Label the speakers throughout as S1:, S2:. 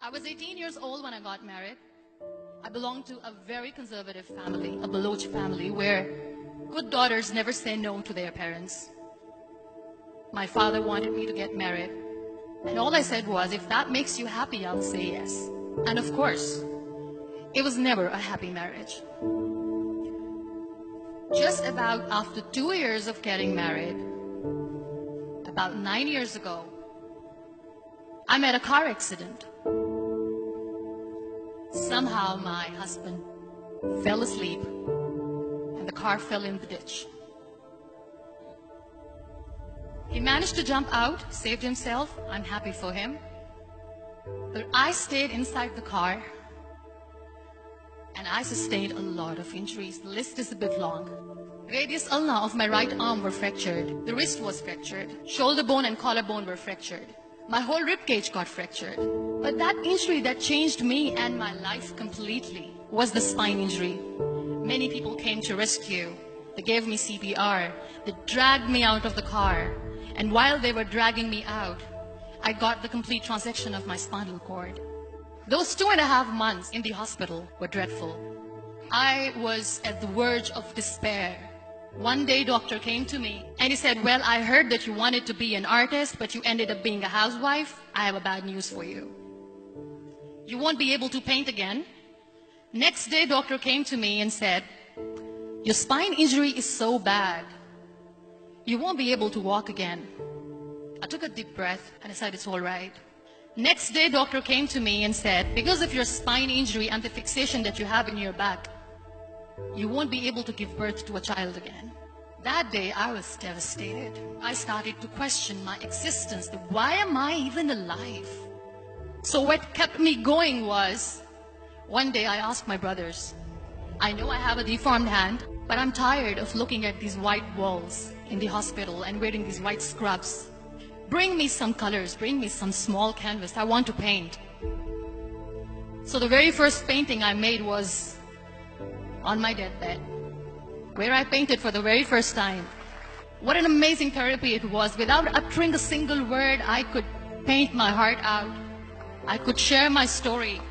S1: I was 18 years old when I got married. I belonged to a very conservative family, a Baloch family, where good daughters never say no to their parents. My father wanted me to get married, and all I said was, if that makes you happy, I'll say yes. And of course, it was never a happy marriage. Just about after 2 years of getting married, about 9 years ago, I met a car accident. Somehow my husband fell asleep and the car fell in the ditch. He managed to jump out, saved himself. I'm happy for him. But I stayed inside the car and I sustained a lot of injuries. The list is a bit long. Radius ulna of my right arm were fractured. The wrist was fractured. Shoulder bone and collarbone were fractured. My whole rib cage got fractured. But that injury that changed me and my life completely was the spine injury. Many people came to rescue. They gave me CPR. They dragged me out of the car. And while they were dragging me out, I got the complete transection of my spinal cord. Those 2.5 months in the hospital were dreadful. I was at the verge of despair. One day, doctor came to me and he said, well, I heard that you wanted to be an artist, but you ended up being a housewife. I have a bad news for you. You won't be able to paint again. Next day, doctor came to me and said, your spine injury is so bad, you won't be able to walk again. I took a deep breath and I said, it's all right. Next day, doctor came to me and said, because of your spine injury and the fixation that you have in your back, you won't be able to give birth to a child again. That day, I was devastated. I started to question my existence. Why am I even alive? So what kept me going was, one day I asked my brothers, I know I have a deformed hand, but I'm tired of looking at these white walls in the hospital and wearing these white scrubs. Bring me some colors, bring me some small canvas. I want to paint. So the very first painting I made was on my deathbed, where I painted for the very first time. What an amazing therapy it was. Without uttering a single word, I could paint my heart out. I could share my story.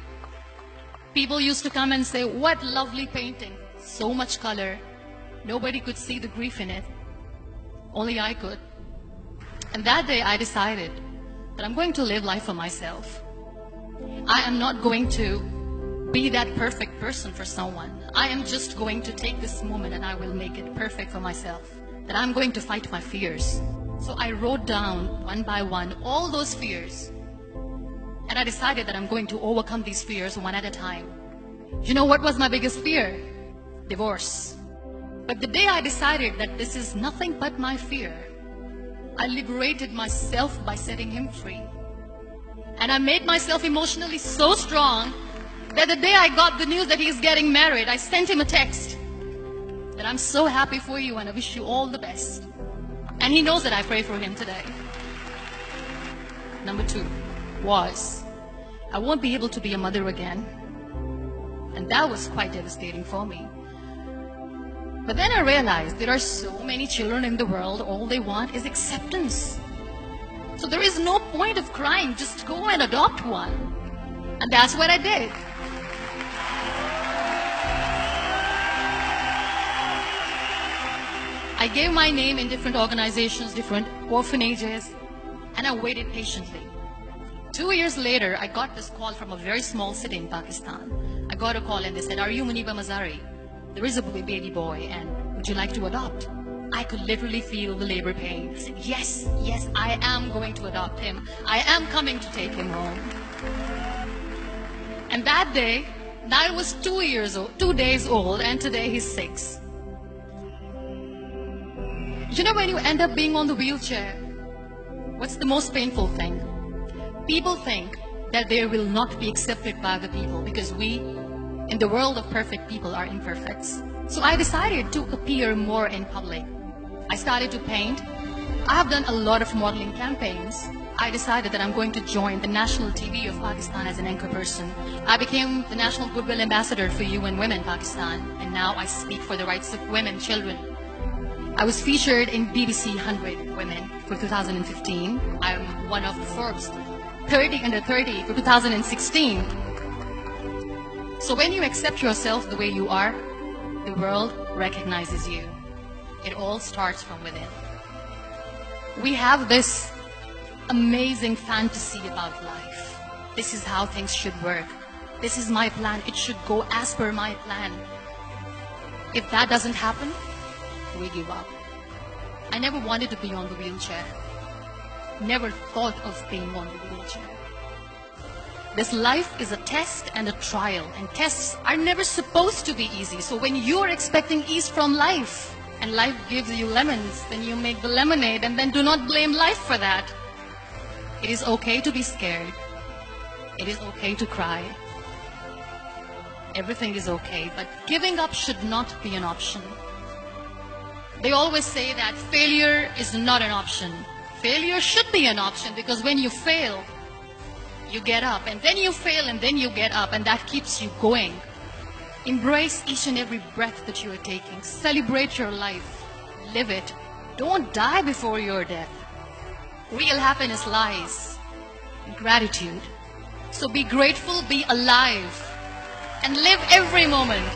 S1: People used to come and say, what lovely painting. So much color. Nobody could see the grief in it. Only I could. And that day I decided that I'm going to live life for myself. I am not going to be that perfect person for someone. I am just going to take this moment and I will make it perfect for myself. That I'm going to fight my fears. So I wrote down one by one all those fears. And I decided that I'm going to overcome these fears one at a time. You know what was my biggest fear? Divorce. But the day I decided that this is nothing but my fear, I liberated myself by setting him free. And I made myself emotionally so strong that the day I got the news that he's getting married, I sent him a text that I'm so happy for you and I wish you all the best. And he knows that I pray for him today. Number 2 was, I won't be able to be a mother again. And that was quite devastating for me. But then I realized there are so many children in the world, all they want is acceptance. So there is no point of crying, just go and adopt one. And that's what I did. I gave my name in different organizations, different orphanages, and I waited patiently. 2 years later, I got this call from a very small city in Pakistan. I got a call and they said, are you Muniba Mazari? There is a baby boy and would you like to adopt? I could literally feel the labor pain. I said, yes, yes, I am going to adopt him. I am coming to take him home. And that day, I was 2 days old and today he's 6. You know, when you end up being on the wheelchair, what's the most painful thing? People think that they will not be accepted by the people because we, in the world of perfect people, are imperfects. So I decided to appear more in public. I started to paint. I have done a lot of modeling campaigns. I decided that I'm going to join the national TV of Pakistan as an anchor person. I became the National Goodwill Ambassador for UN Women Pakistan, and now I speak for the rights of women, children. I was featured in BBC 100 Women for 2015. I'm one of the Forbes 30 under 30 for 2016. So when you accept yourself the way you are, the world recognizes you. It all starts from within. We have this amazing fantasy about life. This is how things should work. This is my plan. It should go as per my plan. If that doesn't happen, we give up. I never wanted to be on the wheelchair. Never thought of being on the wheelchair. This life is a test and a trial, and tests are never supposed to be easy. So when you are expecting ease from life, and life gives you lemons, then you make the lemonade, and then do not blame life for that. It is okay to be scared. It is okay to cry. Everything is okay, but giving up should not be an option. They always say that failure is not an option. Failure should be an option, because when you fail, you get up, and then you fail, and then you get up, and that keeps you going. Embrace each and every breath that you are taking. Celebrate your life. Live it. Don't die before your death. Real happiness lies in gratitude. So be grateful, be alive, and live every moment.